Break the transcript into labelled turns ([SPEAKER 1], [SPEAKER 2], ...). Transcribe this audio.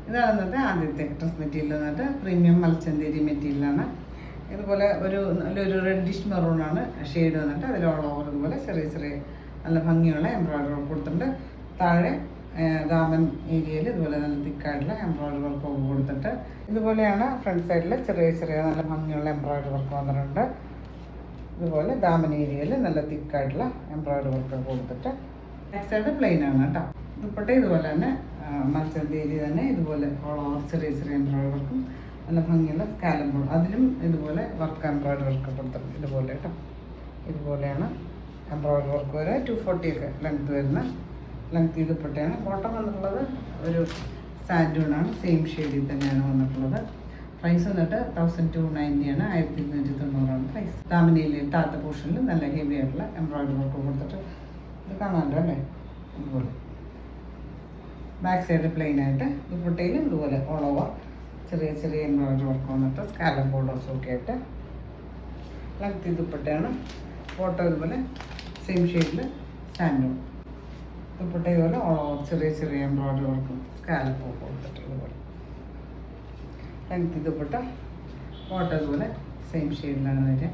[SPEAKER 1] ഇതാണ് ഇന്നത്തെ ആദ്യത്തെ ഡ്രസ് മെറ്റീരിയൽ വന്നിട്ട് പ്രീമിയം മൽച്ചന്തേരി മെറ്റീരിയലാണ്. ഇതുപോലെ നല്ലൊരു റെഡിഷ് മെറൂണാണ് ഷെയ്ഡ് വന്നിട്ട് അതിൽ ഓൾ ഓവർ ഇതുപോലെ ചെറിയ ചെറിയ നല്ല ഭംഗിയുള്ള എംബ്രോയിഡറി വർക്ക് കൊടുത്തിട്ടുണ്ട്. താഴെ ദാമൻ ഏരിയയിൽ ഇതുപോലെ നല്ല തിക്കായിട്ടുള്ള എംബ്രോയിഡറി വർക്ക് കൊടുത്തിട്ട് ഇതുപോലെയാണ് ഫ്രണ്ട് സൈഡിൽ ചെറിയ ചെറിയ നല്ല ഭംഗിയുള്ള എംബ്രോയിഡറി വർക്ക് വന്നിട്ടുണ്ട്. ഇതുപോലെ ദാമൻ ഏരിയയിൽ നല്ല തിക്കായിട്ടുള്ള എംബ്രോയിഡറി വർക്ക് കൊടുത്തിട്ട് ബാക്ക് സൈഡ് പ്ലെയിൻ ആണ് കേട്ടോ. ദുപ്പട്ട ഇതുപോലെ തന്നെ മൽച്ചന്തേരി തന്നെ ഇതുപോലെ ഓൾ ഓവർ ചെറിയ ചെറിയ എംബ്രോയിഡറി വർക്കും നല്ല ഭംഗിയുള്ള സ്കാലപ്പ് അതിലും ഇതുപോലെ വർക്ക് എംബ്രോയിഡറി വർക്ക് കൊടുത്തിട്ടുണ്ട്. ഇതുപോലെ കേട്ടോ, ഇതുപോലെയാണ് എംബ്രോയിഡറി വർക്ക് വരെ 240 ഒക്കെ ലെങ്ത് വരുന്ന ലെങ്ത് ദുപ്പട്ടയാണ്. ബോട്ടം വന്നിട്ടുള്ളത് ഒരു സാൻഡൂണാണ്, സെയിം ഷെയ്ഡിൽ തന്നെയാണ് വന്നിട്ടുള്ളത്. പ്രൈസ് വന്നിട്ട് 1290 ആണ്, 1290 പ്രൈസ്. ദാമിനിയിൽ താഴത്തെ പോർഷനിൽ നല്ല ഹെവി ആയിട്ടുള്ള എംബ്രോയിഡറി വർക്ക് കൊടുത്തിട്ട് ഇത് കാണാമല്ലോ അല്ലേ. ഇതുപോലെ ബാക്ക് സൈഡ് പ്ലെയിൻ ആയിട്ട് ദുപ്പട്ടയിൽ ഇതുപോലെ ഓൾ ഓവർ ചെറിയ ചെറിയ എംബ്രോയിഡറി വർക്ക് വന്നിട്ട് സ്കാലപ്പ് ബോർഡേഴ്സും ഒക്കെ ആയിട്ട് ലെങ്ത് ദുപ്പട്ടയാണ്. ഫോട്ടോ ഇതുപോലെ സെയിം ഷെയ്ഡിൽ സാൻഡൂൺ ദുപ്പട്ട ഇതുപോലെ ഓൾ ഓവർ ചെറിയ ചെറിയ എംബ്രോയിഡറി വർക്കും സ്കാലപ്പും കൊടുത്തിട്ട് ഇതുപോലെ ലെങ്ത് ദുപ്പട്ട ഫോട്ടോ ഇതുപോലെ സെയിം ഷെയ്ഡിലാണ് വരിക.